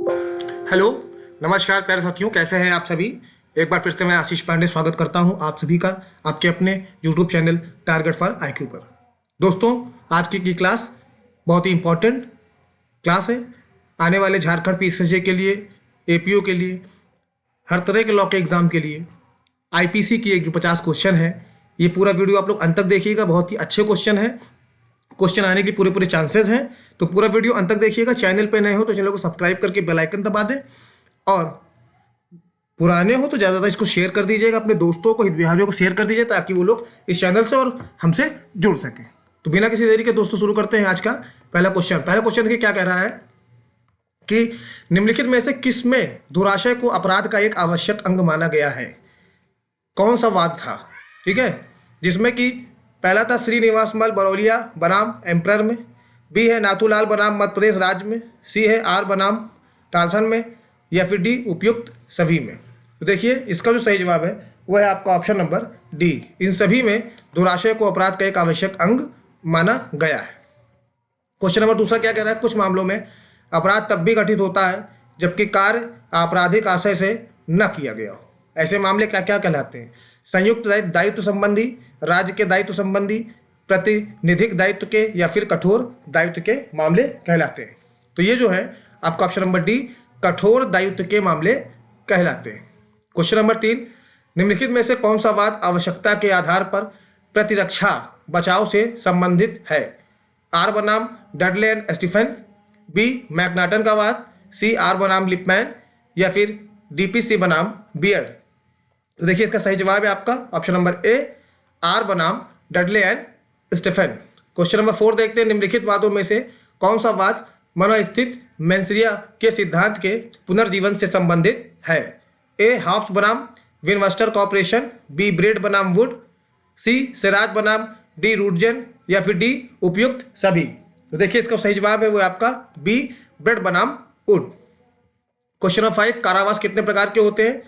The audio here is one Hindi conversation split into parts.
हेलो, नमस्कार प्यारे साथियों, कैसे हैं आप सभी। एक बार फिर से मैं आशीष पांडे स्वागत करता हूं आप सभी का आपके अपने YouTube channel target for IQ पर। दोस्तों, आज की क्लास बहुत ही इम्पोर्टेंट क्लास है। आने वाले झारखंड पीसीजे के लिए, एपीओ के लिए, हर तरह के लॉ के एग्ज़ाम के लिए आईपीसी की एक जो 50 क्वेश्चन है, ये पूरा वीडियो आप लोग अंत तक देखिएगा। बहुत ही अच्छे क्वेश्चन है, क्वेश्चन आने की पूरे चांसेस हैं, तो पूरा वीडियो अंत तक देखिएगा। चैनल पे नए हो तो चैनल को सब्सक्राइब करके बेल आइकन दबा दें, और पुराने हो तो ज़्यादा इसको शेयर कर दीजिएगा, अपने दोस्तों को, हितग्राहियों को शेयर कर दीजिए, ताकि वो लोग इस चैनल से और हमसे जुड़ सकें। तो बिना किसी देरी के दोस्तों शुरू करते हैं आज का पहला क्वेश्चन। पहला क्वेश्चन देखिए क्या कह रहा है कि निम्नलिखित में से किस में दुराशय को अपराध का एक आवश्यक अंग माना गया है। कौन सा वाद था, ठीक है, जिसमें कि पहला था श्रीनिवास मल बरौलिया बनाम एम्प्रर में, बी है नाथूलाल बनाम मध्य प्रदेश राज्य में, सी है आर बनाम टालसन में, या फिर डी उपयुक्त सभी में। तो देखिए इसका जो सही जवाब है वो है आपका ऑप्शन नंबर डी। इन सभी में दुराशय को अपराध का एक आवश्यक अंग माना गया है। क्वेश्चन नंबर दूसरा क्या कह रहा है, कुछ मामलों में अपराध तब भी घटित होता है जबकि कार्य आपराधिक आशय से न किया गया हो। ऐसे मामले क्या क्या कहलाते हैं, संयुक्त दायित्व संबंधी, राज्य के दायित्व संबंधी, प्रतिनिधिक दायित्व के, या फिर कठोर दायित्व के मामले कहलाते हैं। तो ये जो है आपका ऑप्शन नंबर डी, कठोर दायित्व के मामले कहलाते हैं। क्वेश्चन नंबर 3, निम्नलिखित में से कौन सा वाद आवश्यकता के आधार पर प्रतिरक्षा बचाव से संबंधित है। आर बनाम डडले एंड स्टीफन, बी मैकनाटन का वाद, सी आर बनाम लिपमैन, या फिर डीपीसी बनाम बियर्ड। तो देखिए इसका सही जवाब है आपका ऑप्शन नंबर ए, आर बनाम Dudley and Stephens. Question number 4 देखते हैं, निम्नलिखित वादों में से कौन सा वाद मनोस्थित मेंसरिया के सिद्धांत के पुनर्जीवन से संबंधित है। ए हॉब्स बनाम विनवस्टर कॉर्पोरेशन, बी ब्रेड बनाम वुड, सी सिराज बनाम डी रूटजन, या फिर डी उपयुक्त सभी। तो देखिए इसका सही जवाब है वो आपका बी ब्रेड बनाम वुड। क्वेश्चन नंबर 5, कारावास कितने प्रकार के होते हैं।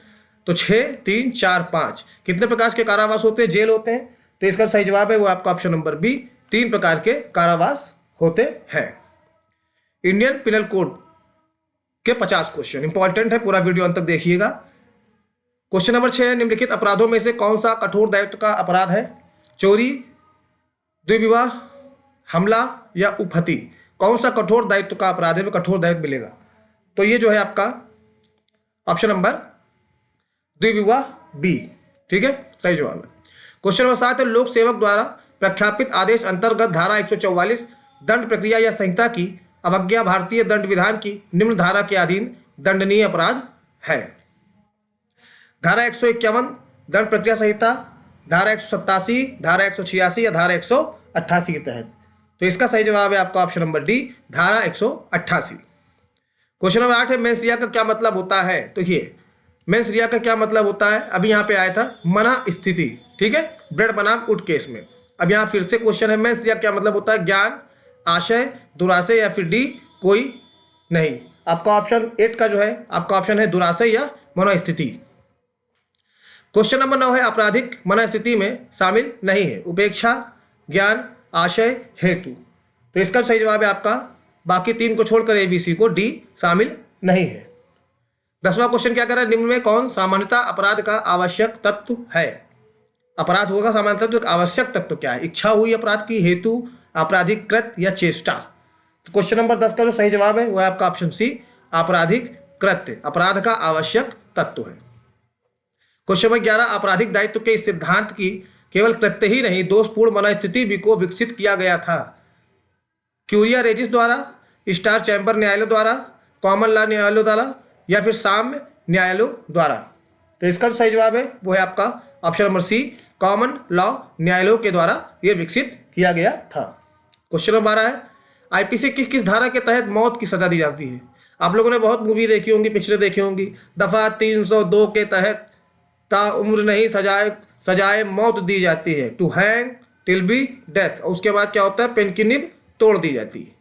तो 6, 3, 4, 5 कितने प्रकार के कारावास होते हैं, जेल होते हैं। तो इसका सही जवाब है वो आपका ऑप्शन नंबर बी, 3 प्रकार के कारावास होते हैं। इंडियन पिनल कोड के 50 क्वेश्चन इंपॉर्टेंट है, पूरा वीडियो अंत तक देखिएगा। क्वेश्चन नंबर 6 है, निम्नलिखित अपराधों में से कौन सा कठोर दायित्व का अपराध है। चोरी, द्विविवाह, हमला या उपहति। कौन सा कठोर दायित्व का अपराध है, में कठोर दायित्व मिलेगा। तो ये जो है आपका ऑप्शन नंबर द्विविवाह बी, ठीक है, सही जवाब है। क्वेश्चन नंबर 7 है, लोक सेवक द्वारा प्रख्यापित आदेश अंतर्गत धारा 144 दंड प्रक्रिया या संहिता की अवज्ञा भारतीय दंड विधान की निम्न धारा के अधीन दंडनीय अपराध है। धारा 151 दंड प्रक्रिया संहिता, धारा 187, धारा 186 या धारा 188 के तहत। तो इसका सही जवाब है आपका ऑप्शन नंबर डी, धारा 188। क्वेश्चन नंबर 8 है, मेंस रिया का क्या मतलब होता है। तो ये मेंस रिया का क्या मतलब होता है, अभी यहाँ पे आया था मना स्थिति, ठीक है, ब्रेड बनाम उड केस में। अब यहाँ फिर से क्वेश्चन है, मेंस रिया क्या मतलब होता है, ज्ञान, आशय, दुराशय, या फिर डी कोई नहीं। आपका ऑप्शन 8 का जो है आपका ऑप्शन है दुराशय या मनोस्थिति। क्वेश्चन नंबर 9 है, आपराधिक मनोस्थिति में शामिल नहीं है उपेक्षा, ज्ञान, आशय, हेतु। तो इसका सही जवाब है आपका, बाकी 3 को छोड़कर एबीसी को डी शामिल नहीं है। 10वां क्वेश्चन क्या कर रहा है, निम्न में कौन सामान्यता अपराध का आवश्यक तत्व है। अपराध होगा सामान्य तत्व, आवश्यक तत्व क्या है, इच्छा हुई अपराध की, हेतु, आपराधिक कृत या चेष्टा। तो क्वेश्चन नंबर 10 का जो सही जवाब है वो है आपका ऑप्शन सी, आपराधिक कृत्य अपराध का आवश्यक तत्व है। क्वेश्चन नंबर 11, आपराधिक दायित्व के इस सिद्धांत की केवल कृत्य ही नहीं दोषपूर्ण मनोस्थिति भी को विकसित किया गया था। क्यूरिया रेजिस द्वारा, स्टार चैम्बर न्यायालयों द्वारा, कॉमन लॉ न्यायालयों द्वारा, या फिर साम्य न्यायालयों द्वारा। तो इसका जो सही जवाब है वो है आपका option number C, common law न्यायालयों के द्वारा यह विकसित किया गया था। क्वेश्चन नंबर 12 है, आईपीसी किस किस धारा के तहत मौत की सजा दी जाती है। आप लोगों ने बहुत मूवी देखी होंगी, पिक्चरें देखी होंगी। दफा 302 के तहत ताउम्र नहीं सजाए मौत दी जाती है, to hang till by death. और उसके बाद क्या होता है, पेन की निब तोड़ दी जाती है।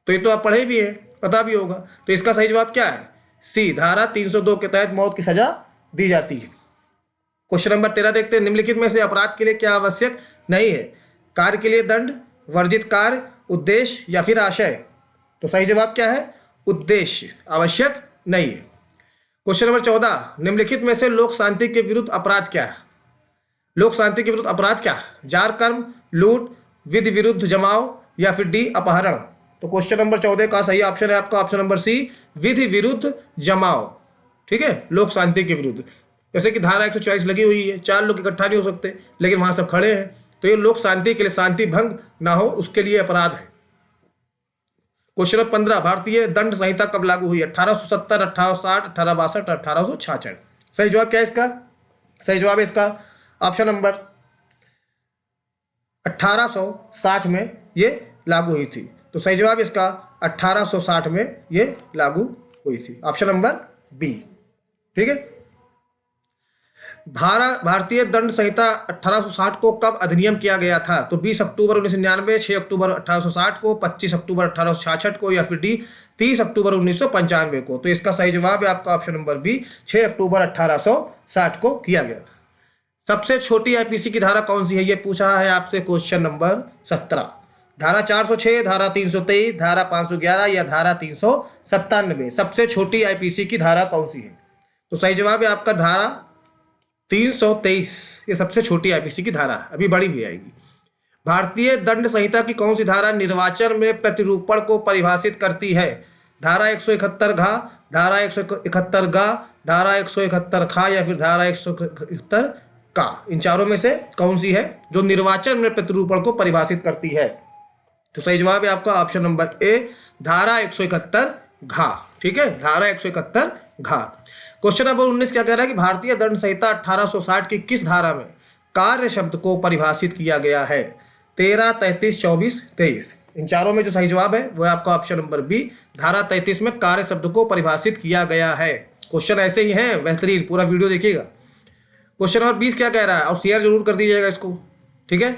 तो ये तो आप पढ़े भी है, पता भी होगा। तो इसका सही जवाब क्या है, सी, धारा 302 के तहत मौत की सजा दी जाती है। क्वेश्चन नंबर 13 देखते हैं, निम्नलिखित में से अपराध के लिए क्या आवश्यक नहीं है। कार्य के लिए दंड, वर्जित कार्य, उद्देश्य, या फिर आशय। तो सही जवाब क्या है, उद्देश्य आवश्यक नहीं है। क्वेश्चन नंबर 14, निम्नलिखित में से लोक शांति के विरुद्ध अपराध क्या है? लोक शांति के विरुद्ध अपराध क्या है? जार कर्म, लूट, विधि विरुद्ध जमाव या फिर डी अपहरण। तो क्वेश्चन नंबर 14 का सही ऑप्शन है आपका ऑप्शन नंबर सी, विधि विरुद्ध जमाव। ठीक है, लोक शांति के विरुद्ध। जैसे कि धारा 144 लगी हुई है, 4 लोग इकट्ठा नहीं हो सकते, लेकिन वहां सब खड़े हैं, तो ये लोक शांति के लिए, शांति भंग ना हो उसके लिए अपराध है। क्वेश्चन नंबर 15, भारतीय दंड संहिता कब लागू हुई? 1870, 1860, 1862, 1866। सही जवाब क्या है इसका? सही जवाब है इसका ऑप्शन नंबर 1860 में ये लागू हुई थी। तो सही जवाब इसका 1860 में ये लागू हुई थी, ऑप्शन नंबर बी। ठीक है, भारतीय दंड संहिता 1860 को कब अधिनियम किया गया था? तो 20 अक्टूबर 1999, 6 अक्टूबर 1860 को, 25 अक्टूबर 1866 को या फिर डी 30 अक्टूबर 1995 को। तो इसका सही जवाब है आपका ऑप्शन नंबर बी, 6 अक्टूबर 1860 को किया गया था। सबसे छोटी आईपीसी की धारा कौन सी है? ये पूछा है आपसे क्वेश्चन नंबर 17। धारा 406, धारा 323, धारा 511 या धारा 397। सबसे छोटी आईपीसी की धारा कौन सी है? तो सही जवाब है आपका धारा 323। ये सबसे छोटी आईपीसी की धारा है, अभी बड़ी भी आएगी। भारतीय दंड संहिता की कौन सी धारा निर्वाचन में प्रतिरूपण को परिभाषित करती है? धारा 171 घा, धारा 171 गा, धारा 171 खा या फिर धारा 171 का। इन चारों में से कौन सी है जो निर्वाचन में प्रतिरूपण को परिभाषित करती है? तो सही जवाब है आपका ऑप्शन नंबर ए, धारा 171 घा। ठीक है, धारा 171 घा। क्वेश्चन नंबर 19 क्या कह रहा है कि भारतीय दंड संहिता 1860 की किस धारा में कार्य शब्द को परिभाषित किया गया है? 13, 33, 24, 23। इन चारों में जो सही जवाब है वो है आपका ऑप्शन नंबर बी, धारा 33 में कार्य शब्द को परिभाषित किया गया है। क्वेश्चन ऐसे ही है, बेहतरीन, पूरा वीडियो देखिएगा। क्वेश्चन नंबर 20 क्या कह रहा है, और शेयर जरूर कर दीजिएगा इसको। ठीक है,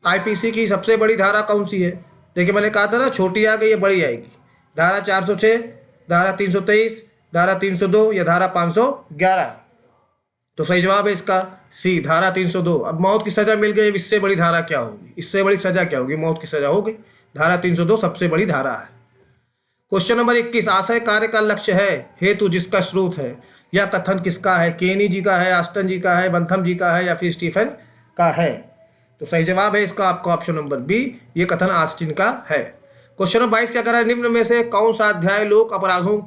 आईपीसी की सबसे बड़ी धारा कौन सी है? देखिए मैंने कहा था ना, छोटी आ गई, ये बड़ी आएगी। धारा 406, धारा 323, धारा 302 या धारा 511। तो सही जवाब है इसका सी, धारा 302। अब मौत की सजा मिल गई, इससे बड़ी धारा क्या होगी? इससे बड़ी सजा क्या होगी? मौत की सजा होगी। धारा 302 सबसे बड़ी धारा है। क्वेश्चन नंबर 21, आशय कार्य का लक्ष्य है, हेतु जिसका स्रोत है, यह कथन किसका है? केनी जी का है, आस्टन जी का है, बंथम जी का है या फिर स्टीफन का है? तो सही जवाब है इसका आपका ऑप्शन नंबर बी, ये कथन आस्टिन का है। क्वेश्चन नंबर 22 क्या कर रहा है, निम्न में से कौन सा अध्याय लोक अपराधों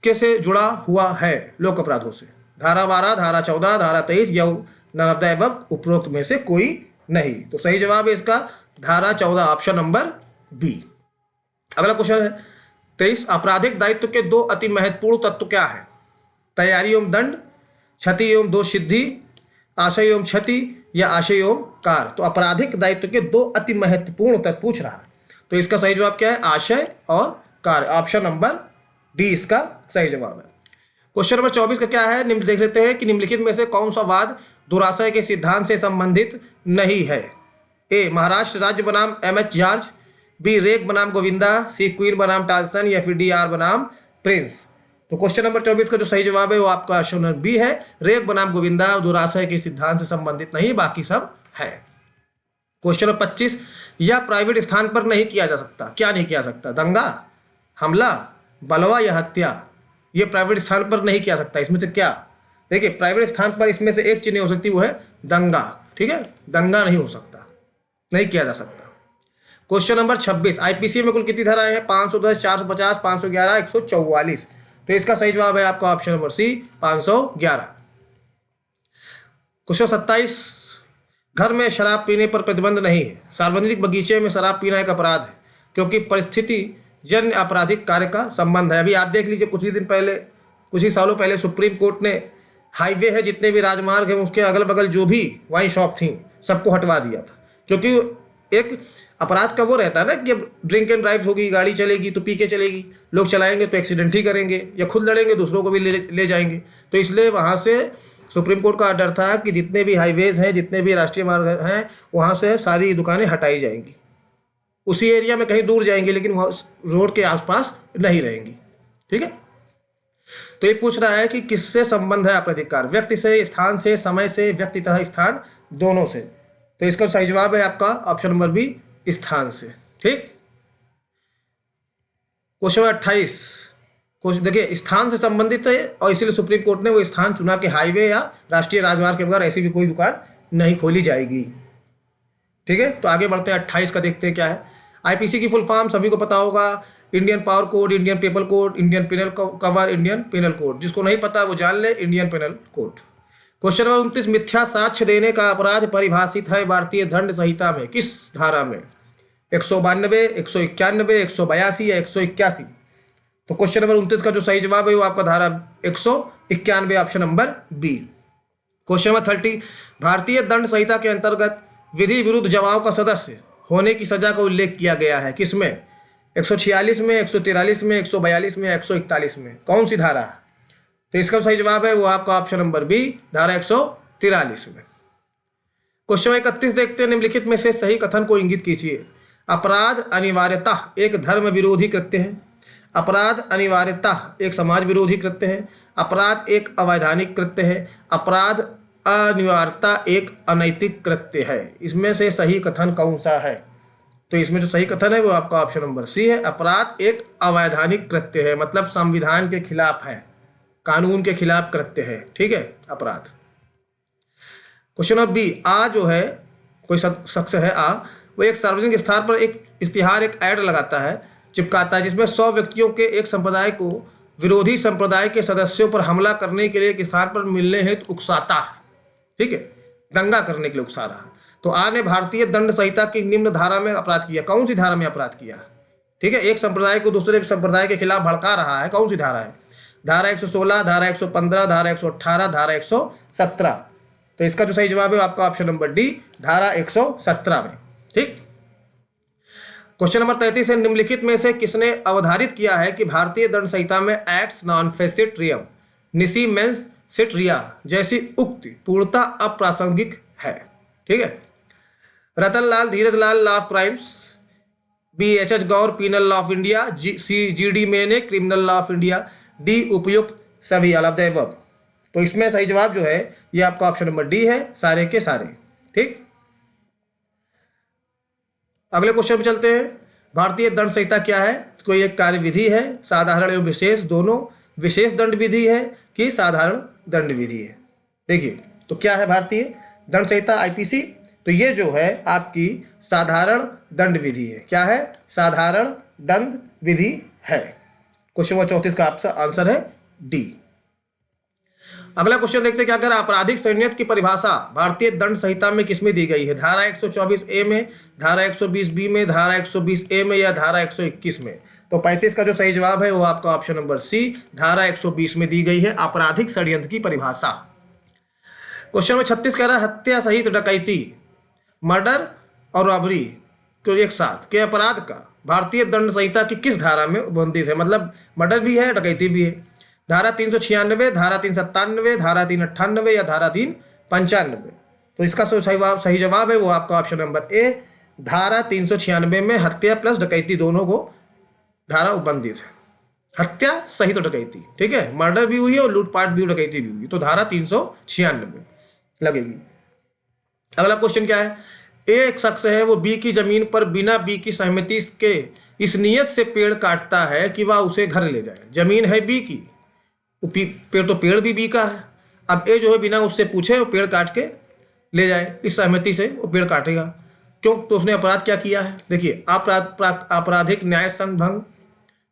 के से जुड़ा हुआ है? लोक अपराधों से धारा 12, धारा 14, धारा 23 या नन ऑफ द एबव, उपरोक्त में से कोई नहीं। तो सही जवाब है इसका धारा 14, ऑप्शन नंबर बी। अगला क्वेश्चन है 23, आपराधिक दायित्व के दो अति महत्वपूर्ण तत्व क्या है? तैयारी एवं दंड, क्षति एवं दोष सिद्धि, आशय एवं क्षति या आशय एवं कार्य। तो आपराधिक दायित्व के दो अति महत्वपूर्ण तत्व पूछ रहा है, तो इसका सही जवाब क्या है? आशय और कार्य, ऑप्शन नंबर डी इसका सही जवाब है। क्वेश्चन नंबर 24 का क्या है, निम्न देख लेते हैं कि निम्नलिखित में से कौन सा वाद दुराशय के सिद्धांत से संबंधित नहीं है? ए, महाराष्ट्र राज्य बनाम एमएच जॉर्ज, बी, रेक बनाम गोविंदा, सी, क्वीन बनाम टाल्सन या फिर डी, आर बनाम प्रिंस। तो क्वेश्चन नंबर 24 का जो सही जवाब है वो आपका ऑप्शन नंबर बी है, रेक बनाम गोविंदा दुराशय के सिद्धांत से संबंधित नहीं, बाकी सब है। क्वेश्चन नंबर 25, यह प्राइवेट स्थान पर नहीं किया जा सकता। क्या नहीं किया सकता? दंगा, हमला, बलवा या हत्या। ये प्राइवेट स्थान पर नहीं किया सकता, इसमें से क्या? देखिए प्राइवेट स्थान पर इसमें से एक चीज नहीं हो सकती, वो है दंगा। ठीक है, दंगा नहीं हो सकता, नहीं किया जा सकता। क्वेश्चन नंबर 26, आईपीसी में कुल कितनी धाराएं हैं? 510, 450, 511, 144। तो इसका सही जवाब है आपका ऑप्शन नंबर सी, 511। क्वेश्चन 27, घर में शराब पीने पर प्रतिबंध नहीं है, सार्वजनिक बगीचे में शराब पीना एक अपराध है क्योंकि परिस्थिति जन्य आपराधिक कार्य का संबंध है। अभी आप देख लीजिए, कुछ ही दिन पहले, कुछ ही सालों पहले सुप्रीम कोर्ट ने हाईवे है, जितने भी राजमार्ग हैं उसके अगल बगल जो भी वाइन शॉप थी सबको हटवा दिया था, क्योंकि एक अपराध का वो रहता है ना कि अब ड्रिंक एंड ड्राइव होगी, गाड़ी चलेगी तो पी के चलेगी, लोग चलाएंगे तो एक्सीडेंट ही करेंगे या खुद लड़ेंगे, दूसरों को भी ले जाएंगे। तो इसलिए वहाँ से सुप्रीम कोर्ट का डर था कि जितने भी हाईवेज हैं, जितने भी राष्ट्रीय मार्ग हैं, वहाँ से सारी दुकानें हटाई जाएंगी, उसी एरिया में कहीं दूर जाएंगी, लेकिन रोड के आसपास नहीं रहेंगी। ठीक है, तो ये पूछ रहा है कि किससे संबंध है आपराधिक कार्य? व्यक्ति से, स्थान से, समय से, व्यक्ति तथा स्थान दोनों से। तो इसका सही जवाब है आपका ऑप्शन नंबर बी, स्थान से। ठीक, क्वेश्चन 28, कुछ देखिए स्थान से संबंधित है और इसीलिए सुप्रीम कोर्ट ने वो स्थान चुना कि हाईवे या राष्ट्रीय राजमार्ग के बगैर ऐसी भी कोई दुकान नहीं खोली जाएगी। ठीक है, तो आगे बढ़ते हैं 28 का, देखते हैं क्या है। आईपीसी की फुल फॉर्म सभी को पता होगा, Indian power code, Indian people code, Indian penal cover, Indian penal code. जिसको नहीं पता वो जान ले, Indian penal code. Question number 29, मिथ्या साक्ष्य देने का अपराध परिभाषित है भारतीय दंड संहिता में किस धारा में? 192, 191, 182 या 181? तो क्वेश्चन नंबर 29 का जो सही जवाब है वो आपका धारा 191, option number B. Question number 30, भारतीय दंड संहिता के अंतर्गत विधि विरुद्ध जवाब का सदस्य होने की सजा का उल्लेख किया गया है किसमें? 146 में, 143 में, 142 में, 141 में? कौन सी धारा? तो इसका सही जवाब है वो आपका ऑप्शन नंबर बी, धारा 143 में। क्वेश्चन 31 देखते हैं, निम्नलिखित में से सही कथन को इंगित कीजिए। अपराध अनिवार्यतः एक धर्म विरोधी कृत्य है, अपराध अनिवार्यतः एक समाज विरोधी कृत्य है, अपराध एक अवैधानिक कृत्य है, अपराध अनिवार्यता एक अनैतिक कृत्य है। इसमें से सही कथन कौन सा है? तो इसमें जो सही कथन है वो आपका ऑप्शन नंबर सी है, अपराध एक अवैधानिक कृत्य है, मतलब संविधान के खिलाफ है, कानून के खिलाफ कृत्य है। ठीक है, अपराध। क्वेश्चन नंबर बी, आ जो है कोई शख्स है आ, वो एक सार्वजनिक स्थान पर एक इश्तिहार, एक ऐड लगाता है, चिपकाता है, जिसमें 100 व्यक्तियों के एक संप्रदाय को विरोधी संप्रदाय के सदस्यों पर हमला करने के लिए एक स्थान पर मिलने हेतु उकसाता है। ठीक है, दंगा करने के लिए उकसा रहा। तो आ ने भारतीय दंड संहिता की निम्न धारा में अपराध किया। कौन सी धारा में अपराध किया? ठीक है, एक संप्रदाय को दूसरे संप्रदाय के खिलाफ भड़का रहा है, कौन सी धारा है? धारा 116, धारा 115, धारा 118, धारा 117? तो इसका जो सही जवाब है आपका ऑप्शन नंबर डी, धारा 117 में। ठीक। क्वेश्चन नंबर 33 है, निम्नलिखित में से किसने अवधारित किया है कि भारतीय दंड संहिता में actus non facit reum nisi mens sit rea जैसी उक्ति पूर्णतः अप्रासंगिक है? ठीक है, Ratanlal, Dhiraj Lal, law of crimes, BHH Gour, penal law of India, GD मेने, criminal law of India, D उपयुक्त सभी, ऑल ऑफ द अबव? तो इसमें सही जवाब जो है ये आपका ऑप्शन नंबर डी है, सारे के सारे। ठीक, अगले क्वेश्चन पे चलते हैं। भारतीय दंड संहिता क्या है? कोई एक कार्य विधि है, साधारण एवं विशेष दोनों, विशेष दंड विधि है कि साधारण दंड विधि है? देखिए, तो क्या है भारतीय दंड संहिता आईपीसी? तो ये जो है आपकी साधारण दंड विधि है। क्या है? साधारण दंड विधि है। क्वेश्चन नंबर 34 का आपका आंसर है डी। अगला क्वेश्चन देखते हैं, क्या कर आपराधिक संयत की परिभाषा भारतीय दंड संहिता में किसमें दी गई है? धारा 124A में, धारा 120B में, धारा 120A में या धारा 121 में? तो 35 का जो सही जवाब है वो आपका ऑप्शन नंबर सी, धारा 120 में दी गई है आपराधिक षड्यंत्र की परिभाषा। क्वेश्चन नंबर 36 कह रहा है, हत्या सहित डकैती, मर्डर और रॉबरी को एक साथ के अपराध का भारतीय दंड संहिता की किस धारा में उल्लेखित है? मतलब मर्डर भी है, डकैती भी है। धारा 396, धारा 397, धारा 398 या धारा 395? तो इसका सही जवाब है वो आपका ऑप्शन नंबर ए, धारा 396 में हत्या प्लस डकैती दोनों को धारा उपबंधित है। हत्या सहित डकैती, ठीक है, मर्डर भी हुई है और लूटपाट भी, डकैती भी हुई, तो धारा 396 लगेगी। अगला क्वेश्चन क्या है? एक शख्स है वो बी की जमीन पर बिना बी की सहमति के इस नियत से पेड़ काटता है कि वह उसे घर ले जाए। जमीन है बी की, पेड़ तो पेड़ भी बी का है। अब ए जो है बिना उससे पूछे वो पेड़ काट के ले जाए, इस सहमति से वो पेड़ काटेगा। क्यों? तो उसने अपराध क्या किया है? देखिए, आपराधिक न्याय संघ भंग,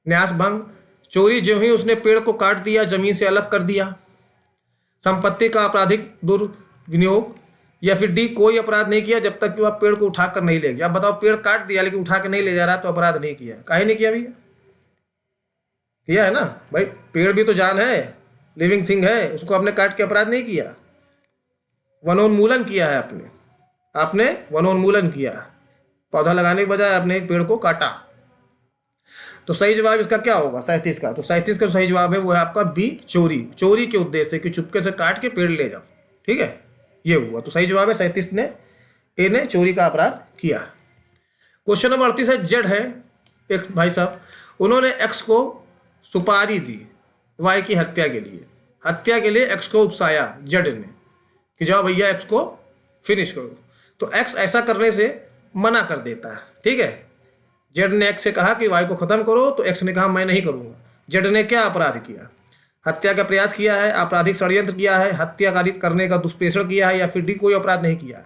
न्यास भंग, चोरी, जो ही उसने पेड़ को काट दिया, जमीन से अलग कर दिया, संपत्ति का आपराधिक दुर्विनियोग, या फिर डी कोई अपराध नहीं किया जब तक कि वह पेड़ को उठाकर नहीं ले गया। अब बताओ, पेड़ काट दिया लेकिन उठा के नहीं ले जा रहा, तो अपराध नहीं किया। काहे नहीं किया भैया? किया है ना भाई, पेड़ भी तो जान है, लिविंग थिंग है, उसको आपने काट के अपराध नहीं किया, वनोन्मूलन किया है आपने वनोन्मूलन किया। पौधा लगाने के बजाय आपने एक पेड़ को काटा। तो सही जवाब इसका क्या होगा? 37 का। तो 37 का सही जवाब है वो है आपका बी, चोरी। चोरी के उद्देश्य से कि चुपके से काट के पेड़ ले जाओ, ठीक है, ये हुआ। तो सही जवाब है 37 ने, ए ने चोरी का अपराध किया। क्वेश्चन नंबर 38 है, जेड है एक भाई साहब, उन्होंने एक्स को सुपारी दी वाई की हत्या के लिए। हत्या के लिए एक्स को उकसाया जेड ने कि जाओ भैया एक्स को फिनिश करो। तो एक्स ऐसा करने से मना कर देता है, ठीक है। जेड ने एक्स से कहा कि वाई को खत्म करो, तो एक्स ने कहा मैं नहीं करूंगा। जेड ने क्या अपराध किया? हत्या का प्रयास किया है, आपराधिक षड्यंत्र किया है, हत्या कारित करने का दुष्प्रेषण किया है, या फिर डी कोई अपराध नहीं किया है।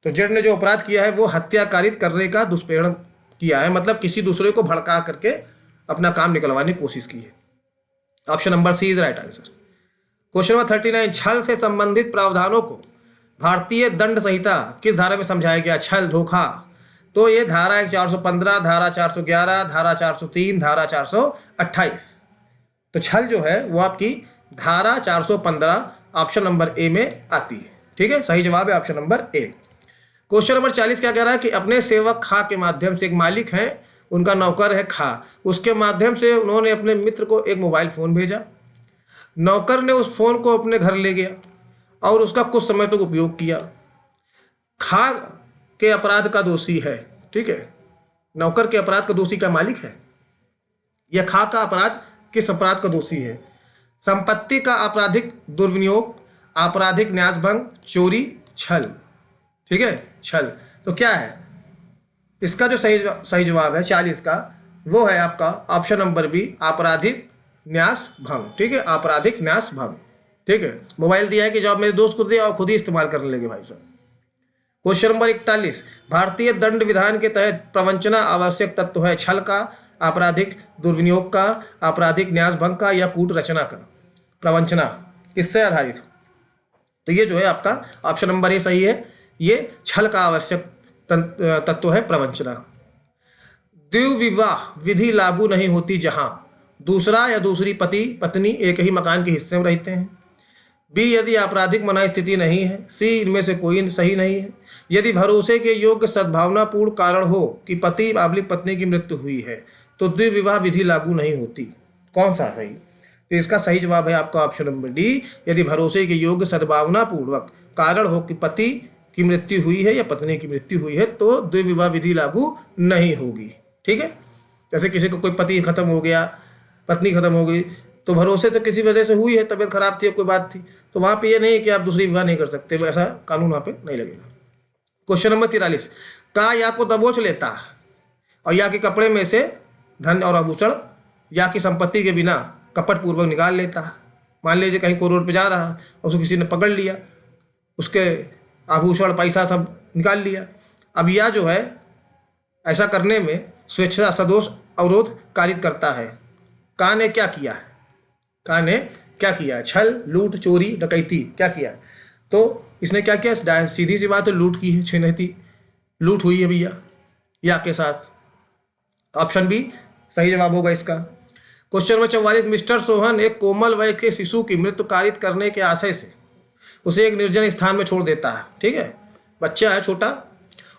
तो जेड ने जो अपराध किया है वो हत्या कारित करने का दुष्प्रेरण किया है, मतलब किसी दूसरे को भड़का करके अपना काम निकलवाने की कोशिश की है। Option number C is right answer. Question number 39, छल से संबंधित प्रावधानों को भारतीय दंड संहिता किस धारा में समझाया गया? छल, धोखा। तो ये धारा 415, धारा 411, धारा 403, धारा 428। तो छल जो है वो आपकी धारा 415 ऑप्शन नंबर ए में आती है। ठीक है, सही जवाब है ऑप्शन नंबर ए। क्वेश्चन नंबर 40 क्या कह रहा है कि अपने सेवक खा के माध्यम से, एक मालिक है, उनका नौकर है खा, उसके माध्यम से उन्होंने अपने मित्र को एक मोबाइल फ़ोन भेजा। नौकर ने उस फ़ोन को अपने घर ले गया और उसका कुछ समय तक उपयोग किया। खा के अपराध का दोषी है। ठीक है, नौकर के अपराध का दोषी का मालिक है, यह खा का अपराध किस अपराध का दोषी है? संपत्ति का आपराधिक दुर्विनियोग, आपराधिक न्यासभंग, चोरी, छल। ठीक है, छल। तो क्या है इसका जो सही जवाब है 40 का, वो है आपका ऑप्शन नंबर बी, आपराधिक न्यास भंग। ठीक है, आपराधिक न्यास भंग। ठीक है, मोबाइल दिया है कि जब मेरे दोस्त को दिया और खुद ही इस्तेमाल करने लगे भाई साहब। क्वेश्चन नंबर 41, भारतीय दंड विधान के तहत प्रवंचना आवश्यक तत्व है? छल का, आपराधिक दुर्विनियोग का, आपराधिक न्यास भंग का, या कूट रचना का? प्रवंचना किससे आधारित? तो ये जो है आपका ऑप्शन नंबर ए सही है, ये छल का आवश्यक तत्व है प्रवंचना। द्विविवाह विधि लागू नहीं होती जहां दूसरा या दूसरी पति पत्नी एक ही मकान के हिस्से में रहते हैं। बी, यदि आपराधिक मना स्थिति नहीं है। सी, इनमें से कोई सही नहीं है। यदि भरोसे के योग्य सद्भावनापूर्ण कारण हो कि पति बाबलिक पत्नी की मृत्यु हुई है तो द्विविवाह विधि लागू नहीं होती। कौन सा सही? तो इसका सही जवाब है आपका ऑप्शन नंबर डी, यदि भरोसे के योग्य सद्भावनापूर्वक कारण हो कि पति की मृत्यु हुई है या पत्नी की मृत्यु हुई है तो द्विविवाह विधि लागू नहीं होगी। ठीक है, जैसे किसी को कोई पति खत्म हो गया, पत्नी खत्म हो गई, तो भरोसे से किसी वजह से हुई है, तबीयत खराब थी, कोई बात थी, तो वहाँ पे ये नहीं है कि आप दूसरी विवाह नहीं कर सकते, ऐसा कानून वहाँ पे नहीं लगेगा। क्वेश्चन नंबर 43, का या को दबोच लेता और या के कपड़े में से धन और आभूषण या की संपत्ति के बिना कपट पूर्वक निकाल लेता। मान लीजिए कहीं को रोड पे जा रहा और उसको किसी ने पकड़ लिया, उसके आभूषण पैसा सब निकाल लिया। अब यह जो है ऐसा करने में स्वेच्छा सदोष अवरोध कारित करता है। का ने क्या किया है? का ने क्या किया? छल, लूट, चोरी, डकैती, क्या किया? तो इसने क्या किया? सीधी सी बात है, लूट की है, छिनैती लूट हुई है भैया या के साथ। ऑप्शन बी सही जवाब होगा इसका। क्वेश्चन नंबर 44, मिस्टर सोहन एक कोमल वय के शिशु की मृत्यु कारित करने के आशय से उसे एक निर्जन स्थान में छोड़ देता है। ठीक है, बच्चा है छोटा,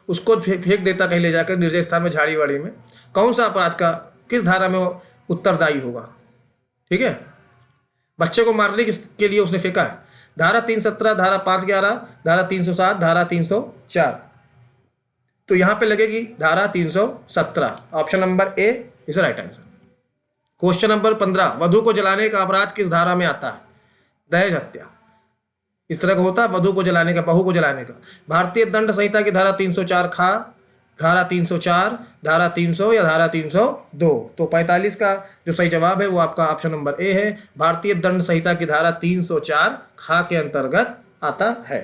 उसको फेंक देता कहीं ले जाकर निर्जन स्थान में, झाड़ी वाड़ी में। कौन सा अपराध का किस धारा में वो उत्तरदायी होगा? ठीक है, बच्चे को मारने के लिए उसने फेंका है। धारा 317, धारा 511, धारा 307, धारा 304। तो यहाँ पे लगेगी धारा 317, option number A is right answer. Question number 15, वधु को जलाने का अपराध किस धारा में आता है? दहेज हत्या। इस तरह का होता है वधु को जलाने का, बहू को जलाने का। भारतीय दंड संहिता की धारा 304 खा, धारा 304, धारा 300 या धारा 302। तो 45 का जो सही जवाब है वो आपका ऑप्शन नंबर ए है, भारतीय दंड संहिता की धारा 304 खा के अंतर्गत आता है।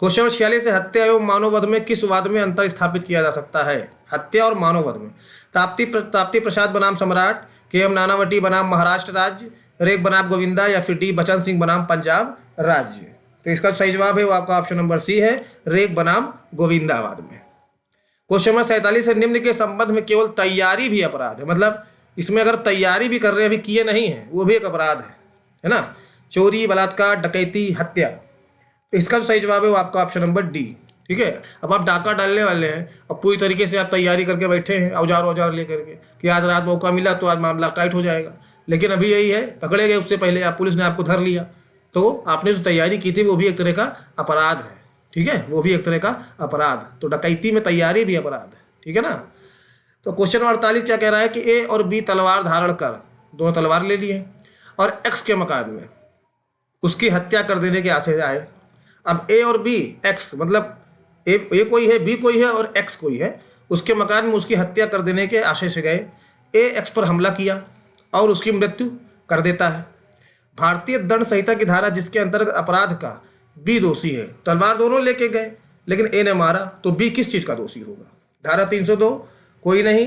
क्वेश्चन नंबर 46 से हत्या एवं मानववध में किस वाद में अंतर स्थापित किया जा सकता है? हत्या और मानववध में ताप्ती प्रसाद बनाम सम्राट, के एम नानावटी बनाम महाराष्ट्र राज्य, रेग बनाम गोविंदा, या फिर डी बचन सिंह बनाम पंजाब राज्य। तो इसका सही जवाब है वो आपका ऑप्शन नंबर सी है, रेग बनाम गोविंदावाद में। क्वेश्चन नंबर 47 है, निम्न के संबंध में केवल तैयारी भी अपराध है। मतलब इसमें अगर तैयारी भी कर रहे हैं, अभी किए नहीं है, वो भी एक अपराध है ना? चोरी, बलात्कार, डकैती, हत्या। तो इसका जो सही जवाब है वो आपका ऑप्शन नंबर डी। ठीक है, अब आप डाका डालने वाले हैं और पूरी तरीके से आप तैयारी करके बैठे हैं, औजार लेकर के कि आज रात मौका मिला तो आज मामला टाइट हो जाएगा, लेकिन अभी यही है पकड़े गए, उससे पहले आप पुलिस ने आपको धर लिया, तो आपने जो तैयारी की थी वो भी एक तरह का अपराध है। ठीक है, वो भी एक तरह का अपराध। तो डकैती में तैयारी भी अपराध है। ठीक है ना? तो क्वेश्चन नंबर 48 क्या कह रहा है कि ए और बी तलवार धारण कर, दोनों तलवार ले लिए और एक्स के मकान में उसकी हत्या कर देने के आशय से आए। अब ए और बी, एक्स मतलब ए कोई है, बी कोई है और एक्स कोई है, उसके मकान में उसकी हत्या कर देने के आशय से गए। ए एक्स पर हमला किया और उसकी मृत्यु कर देता है। भारतीय दंड संहिता की धारा जिसके अंतर्गत अपराध का बी दोषी है, तलवार दोनों लेके गए लेकिन ए ने मारा, तो बी किस चीज़ का दोषी होगा? धारा 302 कोई नहीं,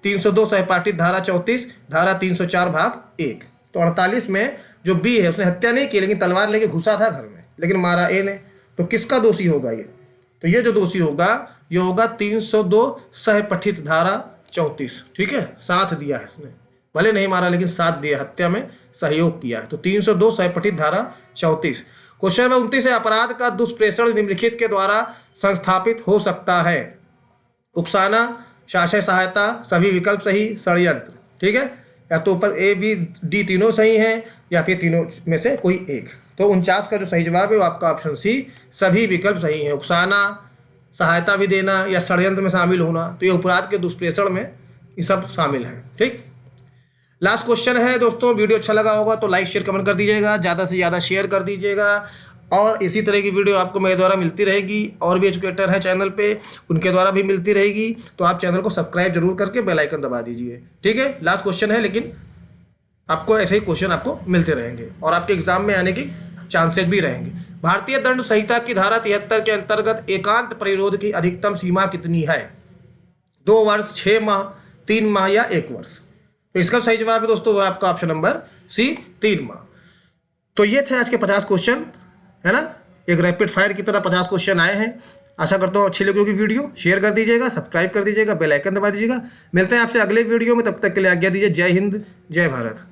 302 सहपाठित, धारा 34, धारा 304 भाग 1। तो 48 में जो बी है उसने हत्या नहीं की लेकिन तलवार लेके घुसा था घर में, लेकिन मारा ए ने, तो किसका दोषी होगा ये? तो ये जो दोषी होगा ये होगा 302 सहपठित धारा 34। ठीक है, साथ दिया है इसने, भले नहीं मारा लेकिन साथ दिया, हत्या में सहयोग किया है। तो 302 सहपठित धारा 34। क्वेश्चन नंबर 29 है, अपराध का दुष्प्रेषण निम्नलिखित के द्वारा संस्थापित हो सकता है? उकसाना, शासकीय सहायता, सभी विकल्प सही, षड्यंत्र। ठीक है, या तो ऊपर ए बी डी तीनों सही हैं या फिर तीनों में से कोई एक। तो 49 का जो सही जवाब है वो आपका ऑप्शन सी, सभी विकल्प सही हैं। उकसाना, सहायता भी देना या षड्यंत्र में शामिल होना, तो ये अपराध के दुष्प्रेषण में ये सब शामिल है। ठीक, लास्ट क्वेश्चन है दोस्तों। वीडियो अच्छा लगा होगा तो लाइक शेयर कमेंट कर दीजिएगा, ज़्यादा से ज़्यादा शेयर कर दीजिएगा, और इसी तरह की वीडियो आपको मेरे द्वारा मिलती रहेगी। और भी एजुकेटर है चैनल पे, उनके द्वारा भी मिलती रहेगी। तो आप चैनल को सब्सक्राइब जरूर करके बेल आइकन दबा दीजिए। ठीक है, लास्ट क्वेश्चन है, लेकिन आपको ऐसे ही क्वेश्चन आपको मिलते रहेंगे और आपके एग्जाम में आने की चांसेस भी रहेंगे। भारतीय दंड संहिता की धारा 73 के अंतर्गत एकांत परिरोध की अधिकतम सीमा कितनी है? 2 वर्ष, 6 माह, 3 माह या 1 वर्ष? तो इसका सही जवाब है दोस्तों वो आपका ऑप्शन नंबर सी, 3 माह। तो ये थे आज के 50 क्वेश्चन, है ना, एक रैपिड फायर की तरह 50 क्वेश्चन आए हैं। आशा करता हूँ अच्छी लगी होगी वीडियो। शेयर कर दीजिएगा, सब्सक्राइब कर दीजिएगा, बेल आइकन दबा दीजिएगा। मिलते हैं आपसे अगले वीडियो में, तब तक के लिए आज्ञा दीजिए। जय हिंद, जय भारत।